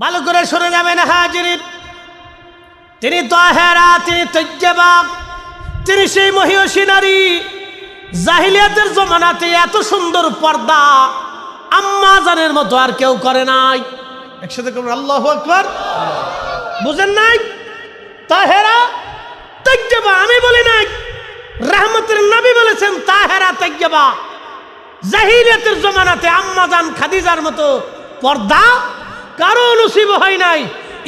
ভালো করে শুনে যাবেন হাজিরিন, তিনি তাহেরা, তিনি তৈয়্যিবা, তিনি সেই মহিয়সী নারী। জাহিলিয়াতের জমানাতে এত সুন্দর পর্দা আম্মা জানের মতো আর কেউ করে নাই। একসাথে করুন আল্লাহু আকবার। বুঝেন নাই? তাহেরা তৈয়্যিবা আমি বলি নাই, রাহমাতের নবী বলেছেন তাহেরা তৈয়্যিবা। জাহিলিয়াতের জমানাতে আম্মা জান খাদিজার মতো পর্দা কারো নসিব হয় নাই।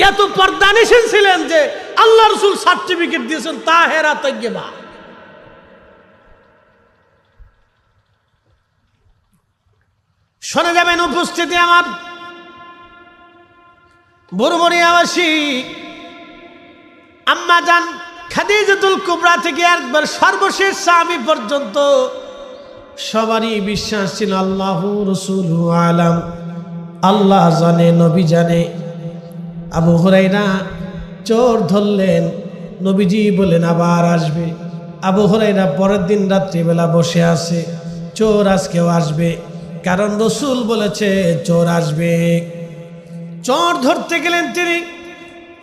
এত পর্দা নিশীন ছিলেন যে আল্লাহ রাসূল সার্টিফিকেট দিয়েছেন তাহেরা তৈয়্যিবা। শুনে যাবেন উপস্থিতি আমার বুড়মুড়িয়াবাসী, আম্মা জান খাদিজাতুল কুবরা থেকে একবার সর্বশেষ সাহাবী পর্যন্ত সবারই বিশ্বাস ছিল আল্লাহু রাসূলু আলাম, আল্লাহ জানে, নবী জানে। আবু হুরায়রা চোর ধরলেন, নবীজি বলেন আবার আসবে। আবু হুরায়রা পরের দিন রাত্রিবেলা বসে আছে, চোর আজকেও আসবে, কারণ রাসূল বলেছে চোর আসবে। চোর ধরতে গেলেন তিনি,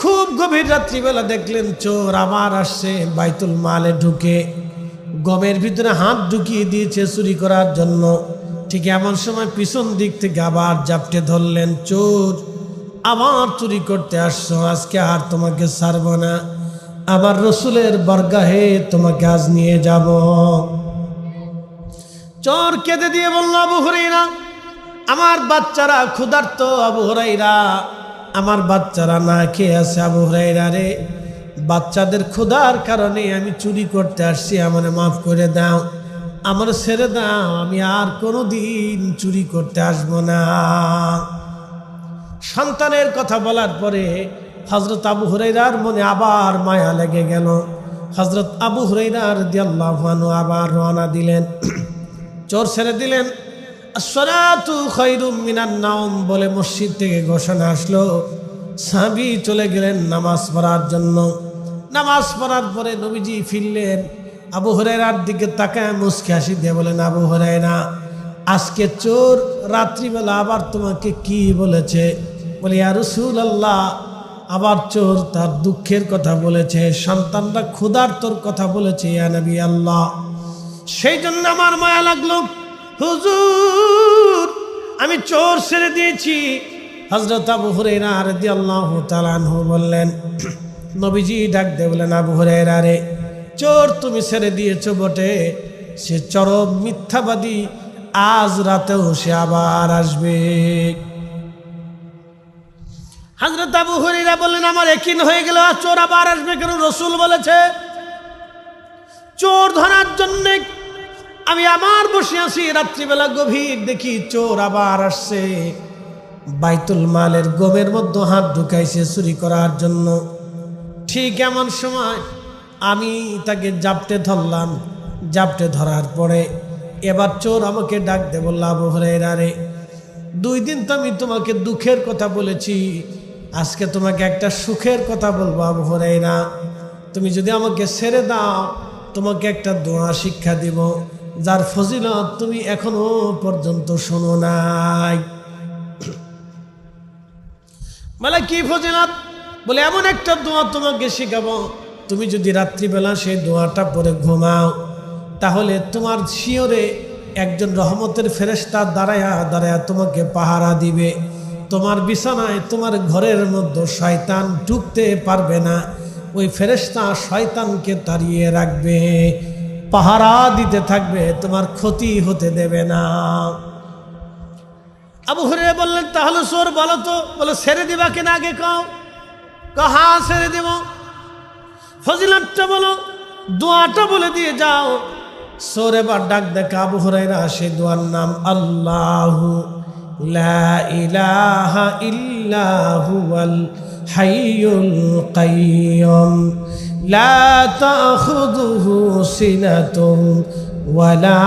খুব গভীর রাত্রিবেলা দেখলেন চোর আবার আসছে। বাইতুল মালে ঢুকে গমের ভিতরে হাত ঢুকিয়ে দিয়েছে চুরি করার জন্য। ঠিক এমন সময় পিছন দিক থেকে আবার জাপটে ধরলেন, চোর আবার চুরি করতে আসছো, আজকে আর তোমাকে ছাড়ব না, আমার রসুলের বরগাহে তোমাকে আজ নিয়ে যাব। চোর কেঁদে দিয়ে বলল, আবু হুরায়রা আমার বাচ্চারা ক্ষুধার্ত, আবু হুরায়রা আমার বাচ্চারা না খেয়ে আছে, আবু হুরায়রা রে বাচ্চাদের ক্ষুধার কারণে আমি চুরি করতে আসছি, আমার মাফ করে দাও, আমার ছেড়ে দাও, আমি আর কোনোদিন চুরি করতে আসব না। সন্তানের কথা বলার পরে হযরত আবু হুরায়রার মনে আবার মায়া লেগে গেল। হযরত আবু হুরায়রা রাদিয়াল্লাহু আনহু আবার রওনা দিলেন, চোর ছেড়ে দিলেন। আসসালাতু খায়রুম মিনান নাওম বলে মসজিদ থেকে ঘোষণা আসলো। সাহাবী চলে গেলেন নামাজ পড়ার জন্য। নামাজ পড়ার পরে নবীজি ফিরলেন, আবু হুরায়রার দিকে তাকায় মুচকি হাসি দিয়ে বলেন, আবু হুরায়রা আজকে চোর রাত্রিবেলা আবার তোমাকে কি বলেছে? বলে, ইয়া রাসূলুল্লাহ আবার চোর তার দুঃখের কথা বলেছে, সন্তানরা ক্ষুধার্তর কথা বলেছে ইয়া নবী আল্লাহ। সেই জন্য আমার মায়া লাগলো, হুজুর আমি চোর ছেড়ে দিয়েছি। হযরত আবু হুরায়রা রাদিয়াল্লাহু তাআলা আনহু বললেন, নবীজি ডাক দিয়ে বলেন, আবু হুরায়রা রে চোর তুমি ছেড়ে দিয়েছো বটে, সে চরম মিথ্যাবাদী, আজ রাতেও সে আবার আসবে। হযরত আবু হুরায়রা বললেন, আমার ইয়াকিন হয়ে গেল চোর আবার আসবে, কেন রাসূল বলেছে। চোর ধরার জন্য আমি আমার বসে আছি, রাত্রিবেলা গভীর দেখি চোর আবার আসছে, বাইতুল মালের গমের মধ্যে হাত ঢুকাইছে চুরি করার জন্য। ঠিক এমন সময় আমি তাকে জাপটে ধরলাম। জাপটে ধরার পরে এবার চোর আমাকে ডাক দে বলল, আবু হুরায়রা রে 2 দিন তো আমি তোমাকে দুঃখের কথা বলেছি, আজকে তোমাকে একটা সুখের কথা বলবো আবু হুরায়রা। তুমি যদি আমাকে ছেড়ে দাও, তোমাকে একটা দোয়া শিক্ষা দিব, যার ফজিলত তুমি এখনো পর্যন্ত শোনো নাই। বলে, কি ফজিলত? বলে, এমন একটা দোয়া তোমাকে শিখাবো, তুমি যদি রাত্রিবেলা সেই দোয়াটা পরে ঘুমাও, তাহলে তোমার শিয়রে একজন রহমতের ফেরেশতা দাঁড়ায়া দাঁড়ায়া তোমাকে পাহারা দিবে। তোমার বিছানায়, তোমার ঘরের মধ্যে শয়তান ঢুকতে পারবে না, ওই ফেরেশতা শয়তানকে তাড়িয়ে রাখবে, পাহারা দিতে থাকবে, তোমার ক্ষতি হতে দেবে না। আবু হুরায়রা বললেন, তাহলে চোর বলো তো, বলে ছেড়ে দিবা কিনা আগে কও। হ্যাঁ ছেড়ে দেব। ফজিলতটা বলো, দোয়াটা বলে দিয়ে যাও। চোর এবার ডাক দেখে আবু হুরায়রা, সেই দোয়ার নাম আল্লাহু লা ইলাহা ইল্লা হুয়াল হাইয়ুল কাইয়্যুম লা তাখুযুহু সিনাতুন ওয়ালা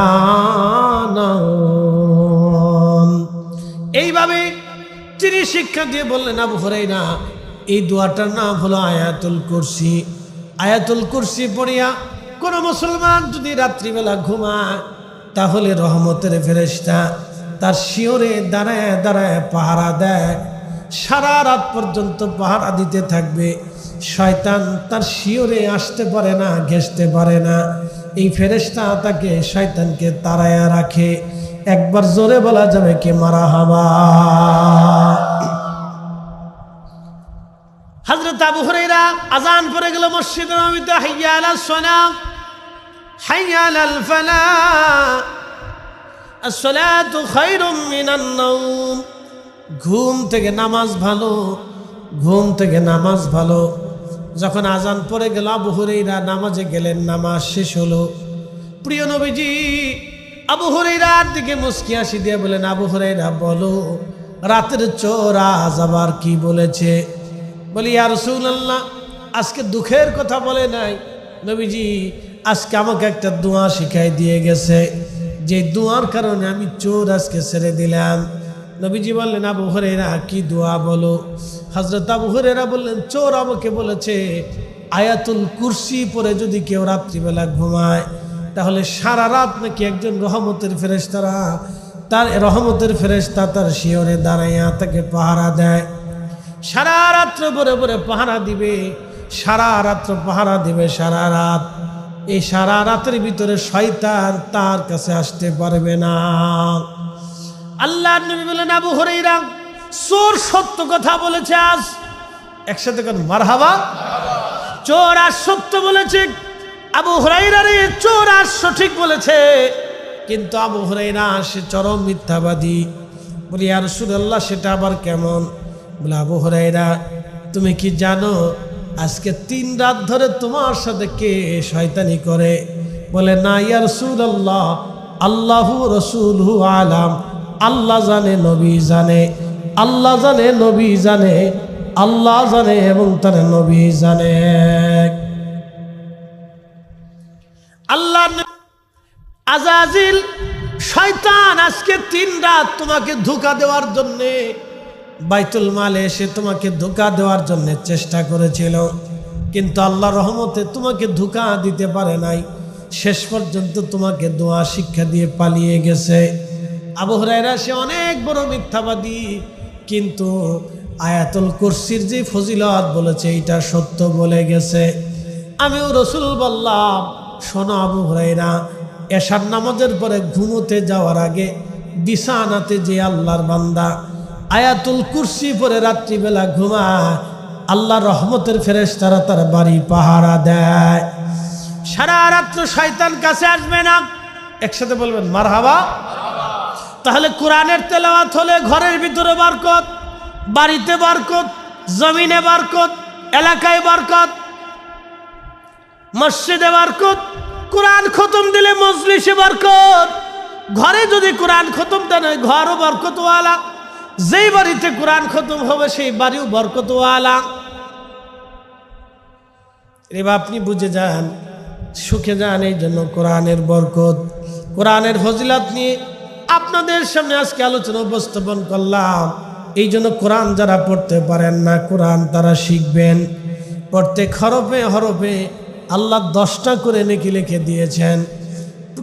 নাওম। এইভাবে তিনি শিক্ষা দিয়ে বললেন, আবু হুরায়রা এই দোয়াটার নাম হলো আয়াতুল কুরসি। আয়াতুল কুরসি পড়িয়া কোন মুসলমান যদি রাত্রিবেলা ঘুমায়, তাহলে রহমতের ফেরেশতা তার শিয়রে দাঁড়ায় দাঁড়ায় পাহারা দেয়, সারা রাত পর্যন্ত পাহারা দিতে থাকবে। শয়তান তার শিওরে আসতে পারে না, ঘেঁষতে পারে না। এই ফেরেশতা তাকে, শয়তানকে তাড়ায়া রাখে। একবার জোরে বলা যাবে কি মারহাবা। হযরত আবু হুরায়রা আযান পড়ে গেল মসজিদের নববীতে, হাইয়া আলাস সালাহ হাইয়া আলাল ফালাহ আসসালাতু খায়রুম মিনান নাওম। ঘুম থেকে নামাজ ভালো, ঘুম থেকে নামাজ ভালো। যখন আজান পড়ে গেল আবু হুরায়রা নামাজে গেলেন, নামাজ শেষ হলো। প্রিয় নবীজি আবু হুরায়রার দিকে মুস্কি হাসি দিয়ে বলেন, আবু হুরায়রা বলো রাতের চোর আজ আবার কি বলেছে? বলি ইয়া রাসূলুল্লাহ, আজকে দুঃখের কথা বলে নাই নবীজি, আজকে আমাকে একটা দোয়া শিখাই দিয়ে গেছে, যে দোয়ার কারণে আমি চোর আজকে ছেড়ে দিলাম। নবীজি বললেন, আবু হুরায়রা কি দোয়া বলো? হযরত আবু হুরায়রা বললেন, চোর আমাকে বলেছে আয়াতুল কুরসি পড়ে যদি কেউ রাত্রিবেলা ঘুমায় তাহলে সারা রাত নাকি একজন রহমতের ফেরেশতারা, তার রহমতের ফেরেশতা তার শিয়রে দাঁড়াইয়া তাকে পাহারা দেয়। সারা রাত্র ভরে ভরে পাহারা দিবে, সারা রাত্র পাহারা দিবে, সারা রাত। এই সারা রাতের ভিতরে শয়তান তার কাছে আসতে পারবে না। আল্লাহর নবী বলেন, আবু হুরায়রা চোর সত্য কথা বলেছে আজ। একসাথে কোন মারহাবা। চোর আজ সত্য বলেছে। আবু হুরায়রা রে, চোর আজ সঠিক বলেছে। কিন্তু আবু হুরায়রা সে চরম মিথ্যাবাদী। বলি ইয়া রাসূলুল্লাহ, সেটা আবার কেমন? বলে আবু হুরায়রা তুমি কি জানো আজকে 3 রাত ধরে তোমার সাথে কে শয়তানি করে? বলে না ইয়া রাসূলুল্লাহ, আল্লাহু রাসূলুহু আলাম। আল্লাহ জানে, নবী জানে। আল্লাহ জানে, নবী জানে। আল্লাহ জানে এবং তার নবী জানে। আল্লাহ আজাজিল শয়তান আজকে 3 রাত তোমাকে ধোঁকা দেওয়ার জন্যে বাইতুল মালে এসে তোমাকে ধোঁকা দেওয়ার জন্য চেষ্টা করেছিল, কিন্তু আল্লাহর রহমতে তোমাকে ধোঁকা দিতে পারে নাই। শেষ পর্যন্ত তোমাকে দোয়া শিক্ষা দিয়ে পালিয়ে গেছে। আবু হুরায়রা সে অনেক বড় মিথ্যাবাদী, কিন্তু আয়াতুল কুরসির যে ফজিলত বলেছে এটা সত্য বলে গেছে। আমিও রাসূল বললাম, শোনো আবু হুরায়রা, এশার নামাজের পরে ঘুমোতে যাওয়ার আগে বিছানাতে যে আল্লাহর বান্দা আয়াতুল কুরসি পরে রাত্রিবেলা ঘুমায়, আল্লাহর রহমতের ফেরেশতারা তার বাড়ি পাহারা দেয়। সারা রাত্র শয়তান কাছে আসবে না। একসাথে বলবেন মারহাবা। তাহলে কোরআনের তেলাওয়াত হলে ঘরের ভিতরে বরকত, বাড়িতে বরকত, জমিনে বরকত, এলাকায় বরকত, মসজিদে বরকত। কোরআন খতম দিলে মজলিসে বরকত। ঘরে যদি কোরআন খতম দেন ঘরও বরকতওয়ালা। যেই বাড়িতে কোরআন খতম হবে সেই বাড়িও বরকতওয়ালা। এবার আপনি বুঝে যান, সুখে যান। এই জন্য কোরআনের বরকত, কোরআনের ফজিলত নিয়ে আপনাদের সামনে আজকে আলোচনা উপস্থাপন করলাম। এই জন্য কোরআন যারা পড়তে পারেন না, কোরআন তারা শিখবেন। প্রত্যেক হরফে হরফে আল্লাহ 10টা করে নেকি লিখে দিয়েছেন,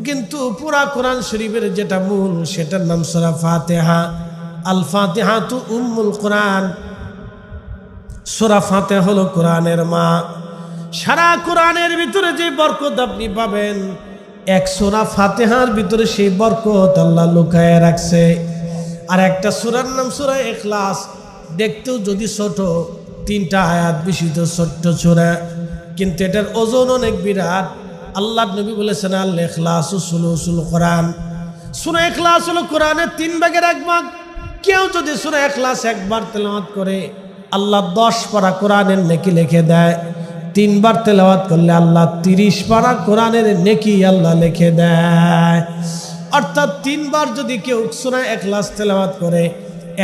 কিন্তু পুরা কোরআন শরীফের যেটা মূল সেটার নাম সূরা ফাতিহা। আল ফাতিহাতু উম্মুল কোরআন। সূরা ফাতিহা হলো কোরআনের মা। সারা কোরআনের ভিতরে যে বরকত আপনি পাবেন, এক সূরা ফাতিহার ভিতরে সেই বরকত আল্লাহ লুকায়ে রাখছে। আর একটা সূরার নাম সূরা ইখলাস। দেখতেও যদি ছোট, 3টা আয়াত বিশিষ্ট ছোট্ট সূরা, কিন্তু এটার ওজন অনেক বিরাট। আল্লাহর নবী বলেছেন, আল ইখলাসু সুলুসুল কোরআন। সূরা ইখলাস হলো কোরআনের 3 ভাগের 1 ভাগ। কেউ যদি সূরা ইখলাস একবার তেলাওয়াত করে আল্লাহ 10 পারা কোরআনের নেকি লিখে দেয়। 3 বার তেলাওয়াত করলে আল্লাহ 30 পারা কোরআনের নেকি আল্লাহ লিখে দেয়। অর্থাৎ 3 বার যদি কেউ সূরা ইখলাস তেলাওয়াত করে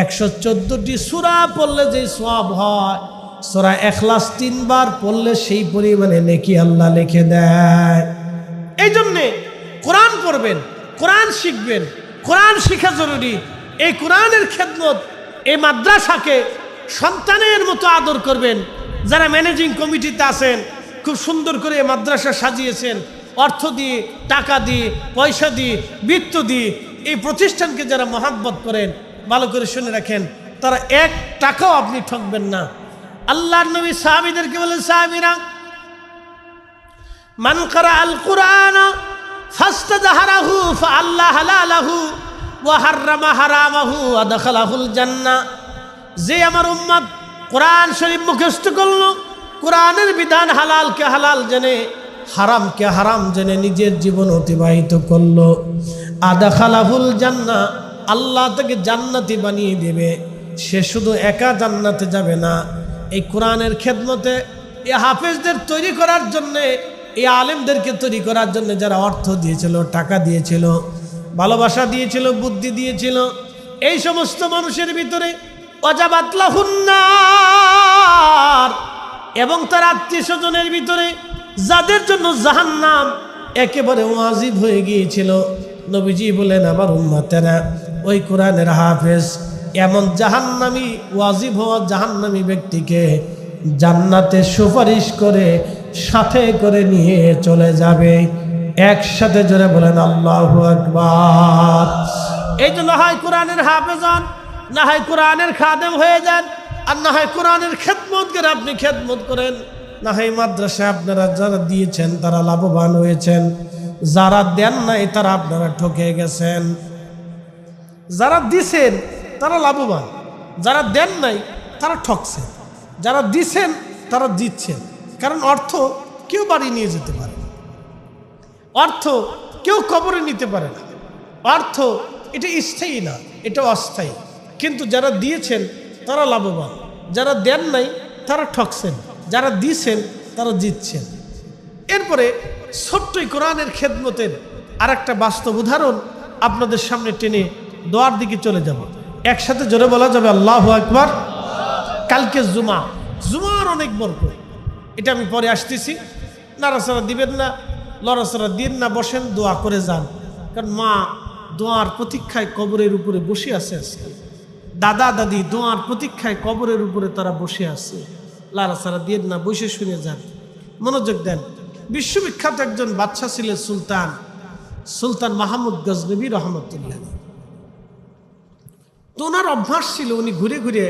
114টি সূরা পড়লে যে সওয়াব হয়, সূরা ইখলাস 3 বার পড়লে সেই পরিমাণে নেকি আল্লাহ লিখে দেয়। এই জন্যে কোরআন পড়বেন, কোরআন শিখবেন। কোরআন শিখা জরুরি। এই কোরআনের খেদমত, এই মাদ্রাসাকে সন্তানের মতো আদর করবেন। যারা ম্যানেজিং কমিটিতে আছেন, খুব সুন্দর করে এই মাদ্রাসা সাজিয়েছেন, অর্থ দিয়ে, টাকা দিয়ে, পয়সা দিয়ে, বৃত্ত দিয়ে এই প্রতিষ্ঠানকে যারা মহাব্বত করেন, ভালো করে শুনে রাখেন, তারা 1 টাকাও আপনি ঠকবেন না। আল্লাহর নবী সাহাবীদেরকে বলেন, সাহাবীরা, মান ক্বারা আল কুরআন ফাস্তাজহারাহু ফাআল্লাহ হালালাহু ওয়া হাররামা হারামাহু ওয়া দাখালাহুল জান্নাহ। যে আমার উম্মত কোরআন শরীফ মুখস্থ করলো, কোরআনের বিধান হালালকে হালাল জেনে হারামকে হারাম জেনে নিজের জীবন অতিবাহিত করলো, আদাখালাহুল জান্নাহ, আল্লাহ তাকে জান্নাতি বানিয়ে দেবে। সে শুধু একা জান্নাতে যাবে না, এই কোরআনের খেদমতে এই হাফেজদের তৈরি করার জন্যে, এই আলেমদেরকে তৈরি করার জন্য যারা অর্থ দিয়েছিল, টাকা দিয়েছিল, ভালোবাসা দিয়েছিল, বুদ্ধি দিয়েছিল, এই সমস্ত মানুষের ভিতরে ওয়াজাবাত লাহুন নার, এবং তার আত্মীয় স্বজনের ভিতরে যাদের জন্য জাহান্নাম একেবারে ওয়াজিব হয়ে গিয়েছিল, নবীজি বলেন আমার উম্মতেরা ওই কোরআনের হাফেজ এমন জাহান্নামী, ওয়াজিব হওয়া জাহান্নামী ব্যক্তিকে জান্নাতে সুপারিশ করে সাথে করে নিয়ে চলে যাবে। একসাথে জোরে বলেন আল্লাহু আকবার। এই জন্য হয় কোরআনের হাফেজ হন, না হয় কোরআনের খাদেম হয়ে যান, আর না হয় কোরআনের খেদমত করে আপনি খেদমত করেন, না হয় মাদ্রাসায় আপনারা যারা দিয়েছেন তারা লাভবান হয়েছেন, যারা দেন নাই তারা আপনারা ঠকে গেছেন। যারা দিছেন তারা লাভবান, যারা দেন নাই তারা ঠকছেন। যারা দিছেন তারা দিচ্ছেন, কারণ অর্থ কেউ বাড়ি নিয়ে যেতে পারে না, অর্থ কেউ কবরে নিতে পারে না, অর্থ এটা স্থায়ী না, এটা অস্থায়ী। কিন্তু যারা দিয়েছেন তারা লাভবান, যারা দেন নাই তারা ঠকছেন, যারা দিছেন তারা জিতছেন। এরপরে ছোট্টই কোরআনের খেদমতের আর একটা বাস্তব উদাহরণ আপনাদের সামনে টেনে দোয়ার দিকে চলে যাব। একসাথে জোরে বলা যাবে আল্লাহু আকবার। কালকে জুমা, জুমার অনেক বরকত, এটা আমি পরে আসতেছি। নাড়াচাড়া দিবেন না, লড়াচড়া দিন না, বসেন দোয়া করে যান। কারণ মা দোয়ার প্রতীক্ষায় কবরের উপরে বসে আছে আজকে, দাদা দাদি দোয়ার প্রতীক্ষায় কবরের উপরে তারা বসে আছে। লাড়াচাড়া দিন না, বসে শুনে যান, মনোযোগ দেন। বিশ্ববিখ্যাত একজন বাদশা ছিলেন সুলতান মাহমুদ গজনবী রহমতুল্লাহ। তো ওনার অভ্যাস ছিল উনি ঘুরে ঘুরে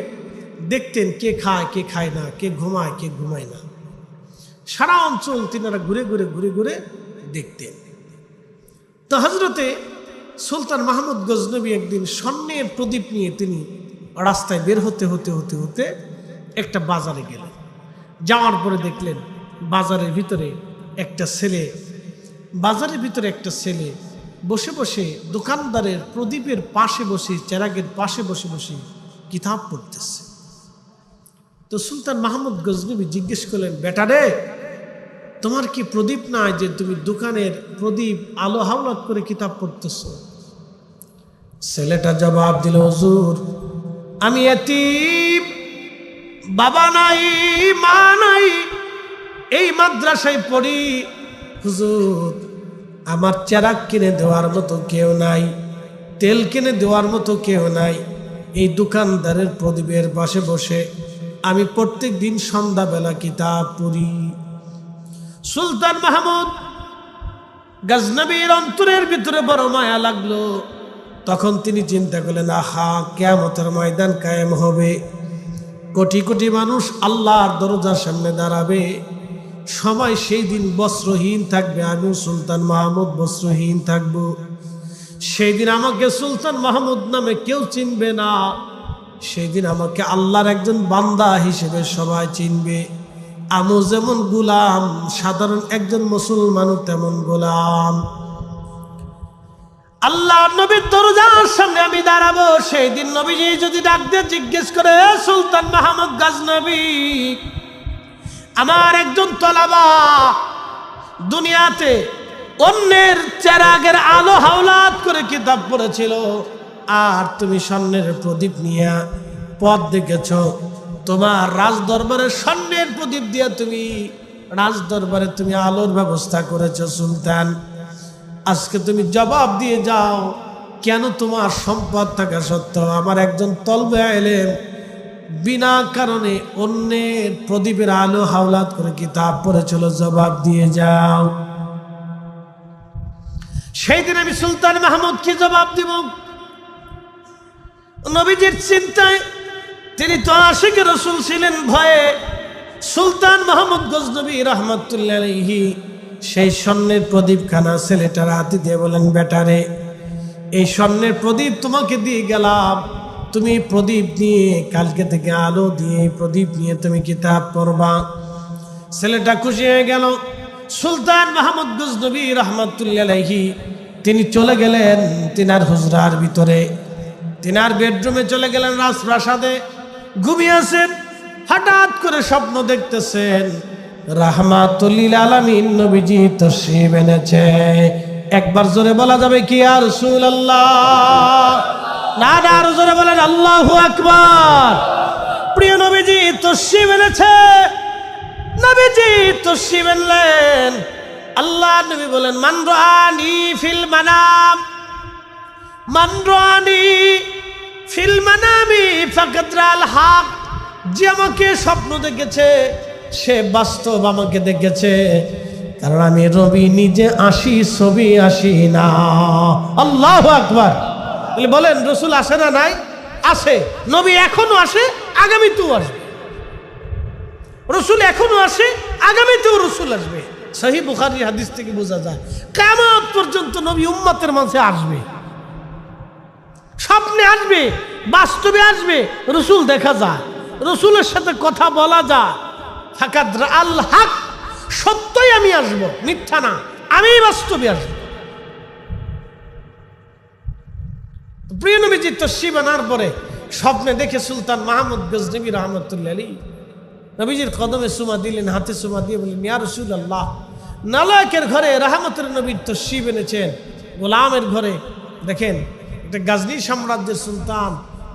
দেখতেন কে খায় কে খায় না, কে ঘুমায় কে ঘুমায় না। সারা অঞ্চল তিনারা ঘুরে ঘুরে দেখতেন। তো হজরতে সুলতান মাহমুদ গজনবী একদিন স্বর্ণের প্রদীপ নিয়ে তিনি রাস্তায় বের হতে একটা বাজারে গেলেন। যাওয়ার পরে দেখলেন বাজারের ভিতরে একটা ছেলে বসে বসে দোকানদারের প্রদীপের পাশে বসে, চেরাগের পাশে বসে বসে কিতাব পড়তেছে। তো সুলতান মাহমুদ গজনবী জিজ্ঞেস করলেন, বেটা রে, তোমার কি প্রদীপ নাই যে তুমি দোকানের প্রদীপ আলো হাওলাত করে কিতাব পড়তেছ? ছেলেটা জবাব দিল, হুজুর আমি এতিম, বাবা নাই মা নাই, এই মাদ্রাসায় পড়ি। হুজুর আমার চেরাগ কিনে দেওয়ার মতো কেউ নাই, তেল কিনে দেওয়ার মতো কেউ নাই। এই দোকানদারের প্রদীপের পাশে বসে আমি প্রত্যেক দিন সন্ধ্যাবেলা কিতাব পড়ি। সুলতান মাহমুদ গজনবীর অন্তরের ভিতরে বড় মায়া লাগলো। তখন তিনি চিন্তা করলেন, আহা, কিয়ামতের ময়দান কায়েম হবে, কোটি কোটি মানুষ আল্লাহর দরজার সামনে দাঁড়াবে, সবাই সেই দিন বস্ত্রহীন থাকবে, আমি সুলতান মাহমুদ বস্ত্রহীন থাকব। সেই দিন আমাকে সুলতান মাহমুদ নামে কেউ চিনবে না, সেই দিন আমাকে আল্লাহর একজন বান্দা হিসেবে সবাই চিনবে। আমি যেমন গোলাম, সাধারণ একজন মুসলমানও তেমন গোলাম। আল্লাহ নবীর দরজার সামনে আমি দাঁড়াবো। সেই দিন নবীজি যদি ডাক দিয়ে জিজ্ঞেস করে, সুলতান মাহমুদ গজনবী, আমার একজন তলাবা দুনিয়াতে অন্যের চেরাগের আলো হাওলাত করে কিতাব পড়েছিল, আর তুমি স্বর্ণের প্রদীপ নিয়ে পথ দেখেছ, তোমার রাজ দরবারের স্বর্ণের প্রদীপ দিয়ে তুমি রাজ দরবারে তুমি আলোর ব্যবস্থা করেছো। সুলতান, আজকে তুমি জবাব দিয়ে যাও, কেন তোমার সম্পদ থাকা সত্ত্বেও আমার একজন তলবে এলেন বিনা কারণে অন্যের প্রদীপের আলো হাওলাত করে কিতাব পড়েছিল? জবাব দিয়ে যাও। সেই দিন আমি সুলতান মাহমুদ কি জবাব দিব? নবীজির চিন্তায় তিনি তো আশিক রসুল ছিলেন ভয়ে সুলতান মাহমুদ গজনবী রহমতুল্লাহ আলাইহি সেই স্বর্ণের প্রদীপখানা ছেলেটার হাতে দিয়ে বলেন, বেটারে এই স্বর্ণের প্রদীপ তোমাকে দিয়ে গেলাম, তুমি প্রদীপ নিয়ে কালকে থেকে আলো দিয়ে প্রদীপ নিয়ে তুমি কিতাব পড়বা। ছেলেটা খুশি হয়ে গেল। সুলতান মাহমুদ গজনবী রহমতুল্লাহ আলাইহি তিনি চলে গেলেন তিনার হুজরার ভিতরে, তিনার বেডরুমে চলে গেলেন, রাজপ্রাসাদে ঘুমিয়ে আছেন। হঠাৎ করে স্বপ্ন দেখতেছেন রাহমাতুল লিল আলামিন নবীজি তশরিফ এনেছে। একবার জোরে বলা যাবে কি ইয়া রাসূলুল্লাহ? না না, আরো জোরে বলেন আল্লাহু আকবার। প্রিয় নবীজি তশরিফ এনেছে। নবীজি তশরিফ আনলেন। আল্লাহ নবী বলেন, মান রাআনি ফিল মানাম, মান রাআনি ফিল মানামি ফাকাদ রাআল হক। যে আমাকে স্বপ্ন দেখেছে সে বাস্তব আমাকে দেখেছে, কারণ আমি রবি নিজে আসি, ছবি আসি না। আল্লাহু আকবার। বলেন রসুল আসে না? নাই, আসে। নবী এখনো আসে, আগামীতেও আসবে। রসুল এখনো আসে, আগামীতেও রসুল আসবে। সহিহ বুখারী হাদিস থেকে বোঝা যায় কিয়ামত পর্যন্ত নবী উম্মতের মাঝে আসবে, স্বপ্নে আসবে, বাস্তবে আসবে। রসুল দেখা যায়, রসুলের সাথে কথা বলা যায়। ফাকাদ রাআল হক, সত্যই আমি আসব, মিথ্যা না, আমি বাস্তবে আসব। প্রিয় নবীজি তশরিফ আনার পরে স্বপ্নে দেখে সুলতান মাহমুদ গজনবী রহমতুল্লাহ আলাইহি নবীজির কদমে চুমা দিলেন, হাতে চুমা দিয়ে বললেন, ইয়া রাসূলুল্লাহ, নালায়েকের ঘরে রাহমতের নবীর তশরিফ এনেছেন, গোলামের ঘরে। দেখেন, এটা গাজনী সাম্রাজ্যের সুলতান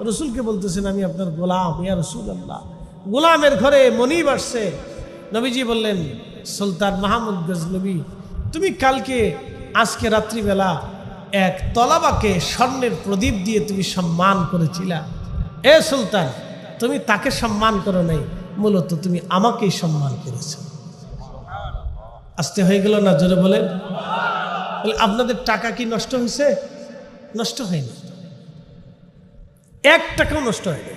রসুলকে বলতেছেন, আমি আপনার গোলাম ইয়া রাসূলুল্লাহ। গোলামের ঘরে মনিব আসছে। নবীজি বললেন, সুলতান মাহমুদ গজনবী, তুমি কালকে আজকে রাত্রিবেলা এক তলাবাকে স্বর্ণের প্রদীপ দিয়ে তুমি সম্মান করেছিলা। এ সুলতান, তুমি তাকে সম্মান করো নাই, মূলত তুমি আমাকেই সম্মান করেছ। আসতে হয়ে গেল না? জোরে বলেন। আপনাদের টাকা কি নষ্ট হয়েছে? নষ্ট হয়নি, এক টাকাও নষ্ট হয়নি,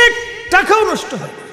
এক টাকাও নষ্ট হয়নি।